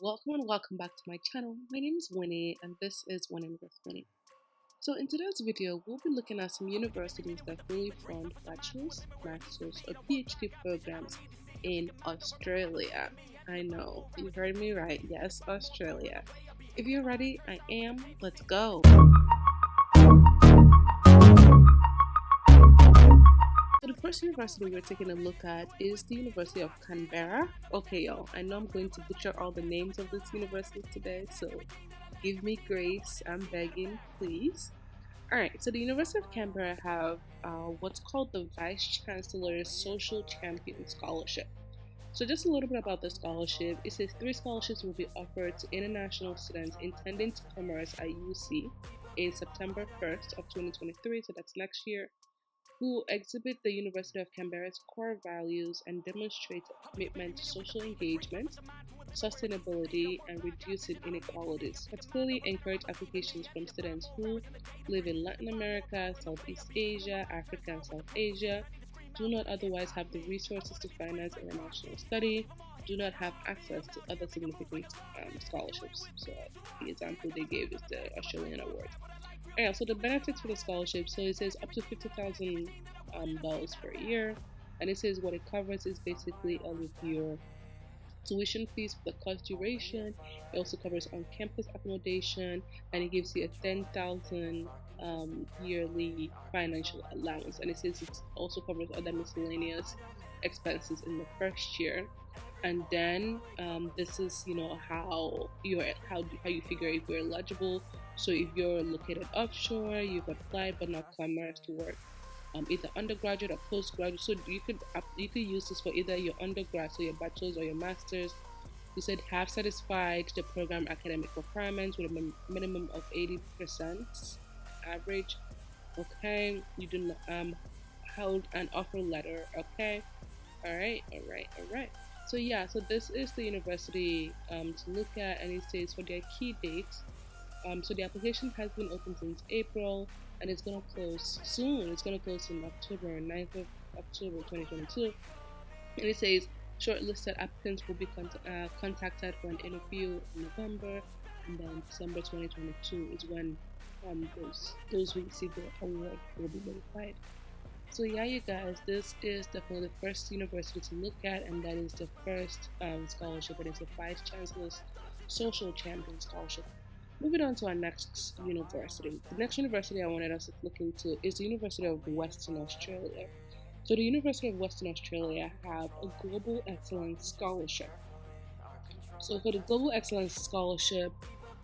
Welcome and welcome back to my channel. My name is Winnie and this is Winning with Winnie. So in today's video, we'll be looking at some universities that fully fund bachelor's, master's, or PhD programs in Australia. I know, you heard me right. Yes, Australia. If you're ready, I am. Let's go. So the first university we're taking a look at is the University of Canberra. Okay, y'all, I know I'm going to butcher all the names of this university today, so give me grace. I'm begging, please. Alright, so the University of Canberra have what's called the Vice Chancellor's Social Champion Scholarship. So just a little bit about the scholarship. It says 3 scholarships will be offered to international students intending to commerce at UC in September 1st of 2023, so that's next year, who exhibit the University of Canberra's core values and demonstrate a commitment to social engagement, sustainability, and reducing inequalities. Particularly encourage applications from students who live in Latin America, Southeast Asia, Africa, and South Asia, do not otherwise have the resources to finance international study, do not have access to other significant scholarships. So the example they gave is the Australian Award. Yeah, so the benefits for the scholarship, so it says up to $50,000 per year, and it says what it covers is basically all of your tuition fees for the course duration. It also covers on-campus accommodation, and it gives you a 10,000 yearly financial allowance, and it says it also covers other miscellaneous expenses in the first year. And then this is how you figure if you're eligible. So if you're located offshore, you've applied but not commerce to work either undergraduate or postgraduate. So you could use this for either your undergrad, so your bachelor's or your master's. You said have satisfied the program academic requirements with a minimum of 80% average. Okay, you do not hold an offer letter. Okay, all right. So yeah, so this is the university to look at, and it says for their key dates. So the application has been open since April, and it's gonna close soon. It's gonna close in October, 9th of October 2022. And it says shortlisted applicants will be contacted for an interview in November, and then December 2022 is when those who receive the award will be notified. So yeah, you guys, this is definitely the first university to look at, and that is the first scholarship. It is the Vice Chancellor's Social Champion Scholarship. Moving on to our next university. The next university I wanted us to look into is the University of Western Australia. So the University of Western Australia have a Global Excellence Scholarship. So for the Global Excellence Scholarship,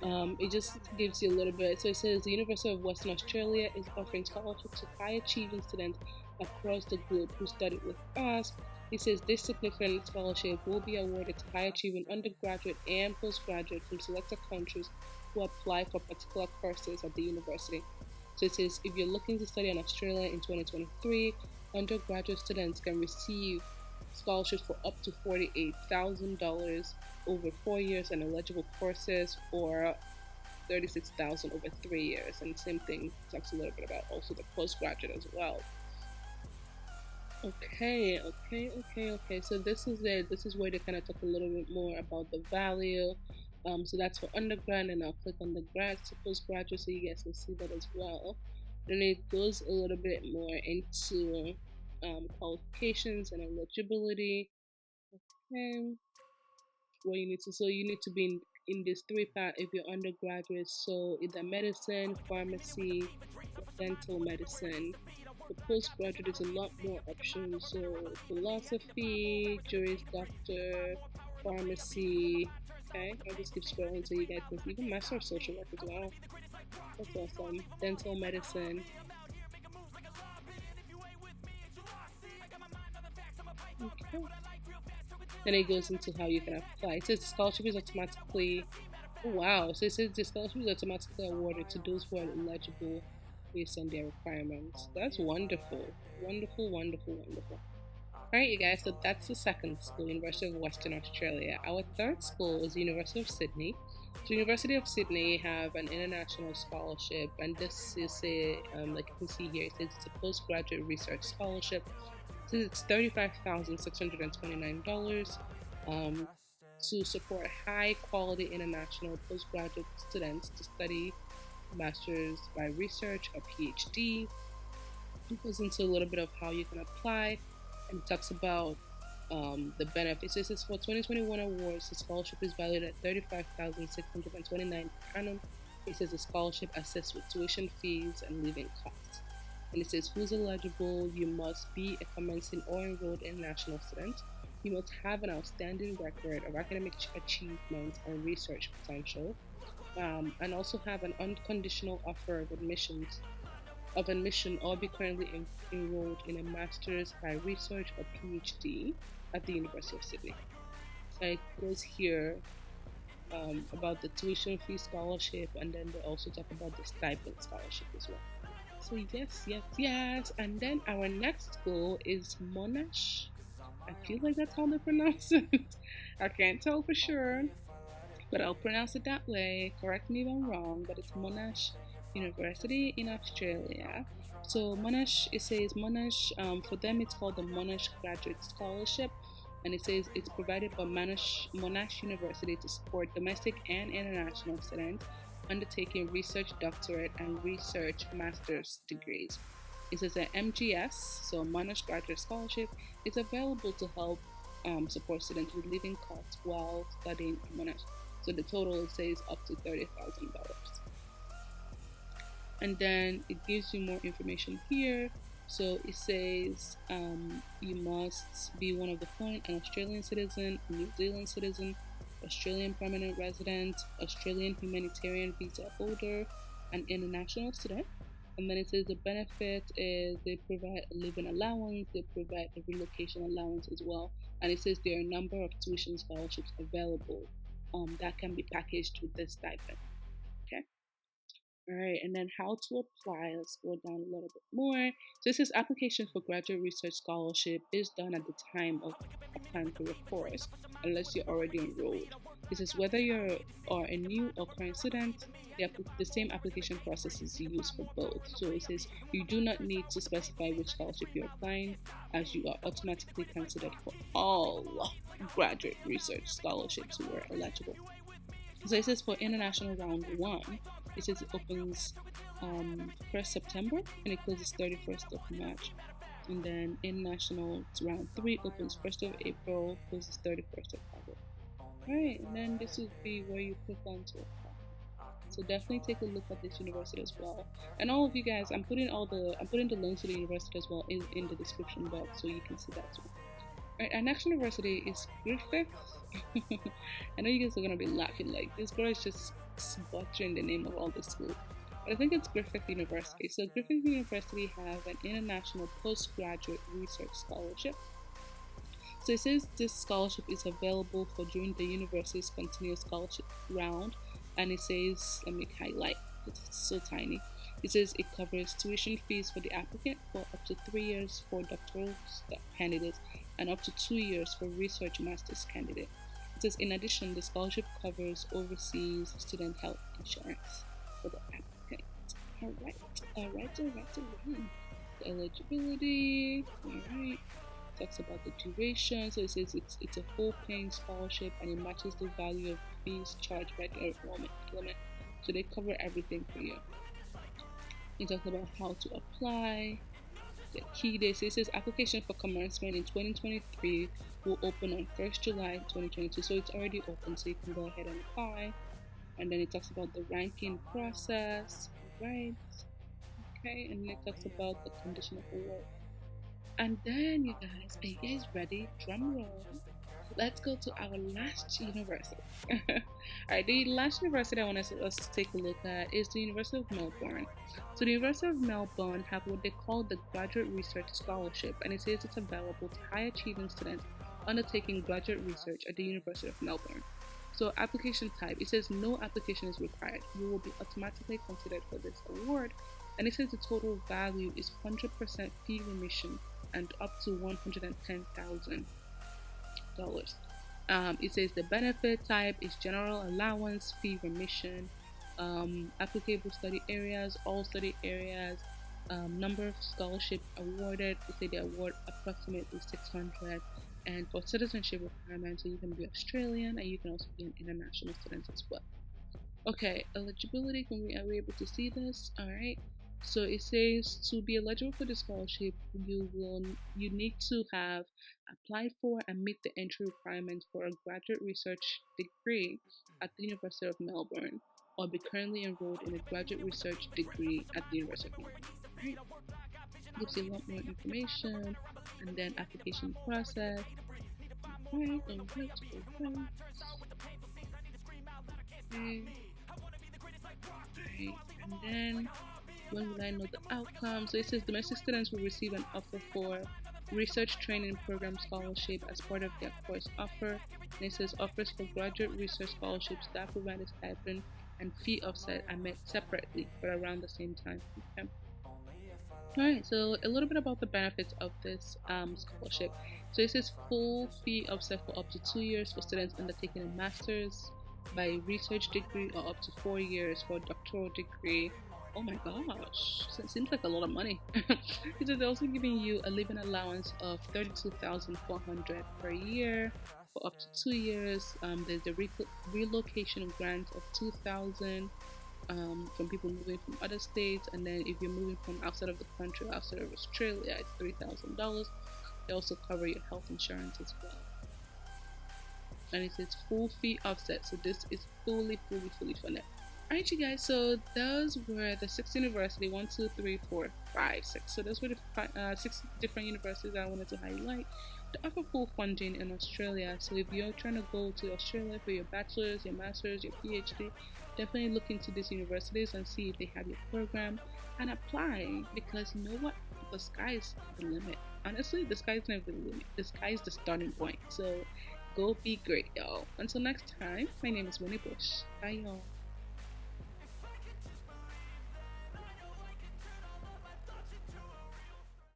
it just gives you a little bit. So it says the University of Western Australia is offering scholarships to high achieving students across the globe who studied with us. It says this significant scholarship will be awarded to high achieving undergraduate and postgraduate from selected countries who apply for particular courses at the university. So it says if you're looking to study in Australia in 2023, undergraduate students can receive scholarships for up to $48,000 over 4 years and eligible courses, or $36,000 over 3 years. And same thing talks a little bit about also the postgraduate as well. Okay. So this is it. This is where they kind of talk a little bit more about the value. So that's for undergrad, and I'll click on the grad to postgraduate so you guys can see that as well. Then it goes a little bit more into qualifications and eligibility. Okay. What you need to be in these 3 parts if you're undergraduate. So either medicine, pharmacy, or dental medicine. For postgraduate, there's a lot more options. So philosophy, juris doctor, pharmacy. Okay, I'll just keep scrolling so you guys can see. Even master of social work as well. That's awesome. Dental medicine. Okay. Then it goes into how you can apply. It says the scholarship is automatically. Oh, wow. So it says the scholarship is automatically awarded to those who are eligible based on their requirements. That's wonderful. Wonderful. Alright, you guys, so that's the second school, University of Western Australia. Our third school is the University of Sydney. So University of Sydney have an international scholarship, and this is like you can see here, it says it's a postgraduate research scholarship. So it's $35,629. to support high quality international postgraduate students to study master's by research or PhD. It goes into a little bit of how you can apply and talks about the benefits. This is for 2021 awards. The scholarship is valued at 35,629 per annum. It says the scholarship assists with tuition fees and living costs. And it says who's eligible. You must be a commencing or enrolled international student. You must have an outstanding record of academic achievement and research potential, and also have an unconditional offer of admission or be currently enrolled in a master's by research or PhD at the University of Sydney. It goes here about the tuition fee scholarship, and then they also talk about the stipend scholarship as well. So yes. And then our next school is Monash. I feel like that's how they pronounce it. I can't tell for sure, but I'll pronounce it that way. Correct me if I'm wrong, but it's Monash University in Australia. So Monash, it says Monash, for them it's called the Monash Graduate Scholarship, and it says it's provided by Monash University to support domestic and international students undertaking research doctorate and research master's degrees. It says that MGS, so Monash Graduate Scholarship, is available to help support students with living costs while studying at Monash. So the total, it says, up to $30,000. And then it gives you more information here. So it says you must be one of the following: an Australian citizen, New Zealand citizen, Australian permanent resident, Australian humanitarian visa holder, an international student. And then it says the benefit is they provide a living allowance, they provide a relocation allowance as well. And it says there are a number of tuition scholarships available that can be packaged with this stipend. Okay. All right, and then how to apply. Let's go down a little bit more. So this is application for graduate research scholarship is done at the time of applying for your course, unless you're already enrolled. This is whether you're a new or current student, the same application process is used for both. So it says you do not need to specify which scholarship you're applying, as you are automatically considered for all graduate research scholarships who are eligible. So it says for international round 1, it says it opens 1st September and it closes 31st of March. And then international round 3 opens 1st of April, closes 31st of August. Alright, and then this would be where you click on to apply. So definitely take a look at this university as well. And all of you guys, I'm putting the links to the university as well in the description box so you can see that too. Alright, our next university is Griffith. I know you guys are gonna be laughing, like this girl is just butchering the name of all the schools. But I think it's Griffith University. So Griffith University have an international postgraduate research scholarship. So it says this scholarship is available for during the university's continuous scholarship round, and it says, let me highlight, it's so tiny. It says it covers tuition fees for the applicant for up to 3 years for doctoral candidates and up to 2 years for research master's candidate. It says in addition, the scholarship covers overseas student health insurance for the applicant. Alright. The eligibility, alright. Talks about the duration. So it says it's a full paying scholarship and it matches the value of fees charged by the enrollment. So they cover everything for you. It talks about how to apply, the key dates. It says application for commencement in 2023 will open on 1st July 2022. So it's already open, so you can go ahead and apply. And then it talks about the ranking process, right? Okay, and then it talks about the condition of award. And then you guys ready? Drum roll. Let's go to our last university. Alright, the last university I want us to take a look at is the University of Melbourne. So the University of Melbourne have what they call the Graduate Research Scholarship, and it says it's available to high achieving students undertaking graduate research at the University of Melbourne. So application type, it says no application is required. You will be automatically considered for this award, and it says the total value is 100% fee remission and up to $110,000. It says the benefit type is general allowance, fee remission, applicable study areas, all study areas, number of scholarship awarded. They say they award approximately 600, And for citizenship requirements, so you can be Australian and you can also be an international student as well. Okay, eligibility, are we able to see this? All right. So it says to be eligible for the scholarship, you need to have applied for and meet the entry requirements for a graduate research degree at the University of Melbourne, or be currently enrolled in a graduate research degree at the University of Melbourne. Right? Gives you a lot more information, and then application process. Right, okay. Right. And then when will I know the outcome? So it says domestic students will receive an offer for research training program scholarship as part of their course offer. And it says offers for graduate research scholarships that provide a stipend and fee offset are met separately but around the same time. Okay. Alright, so a little bit about the benefits of this scholarship. So it says full fee offset for up to 2 years for students undertaking a master's by research degree, or up to 4 years for a doctoral degree. Oh my gosh, so it seems like a lot of money. Because they're also giving you a living allowance of 32,400 per year for up to 2 years. There's the relocation grant of 2,000 from people moving from other states, and then if you're moving from outside of the country, outside of Australia, it's $3,000. They also cover your health insurance as well. And it says full fee offset, so this is fully funded. Alright, you guys, so those were the 6 universities 1, 2, 3, 4, 5, 6. So those were the 6 different universities that I wanted to highlight to offer full funding in Australia. So if you're trying to go to Australia for your bachelor's, your master's, your PhD, definitely look into these universities and see if they have your program and apply, because you know what? The sky is the limit. Honestly, the sky is never the limit. The sky is the starting point. So go be great, y'all. Until next time, my name is Winnie Bush. Bye, y'all.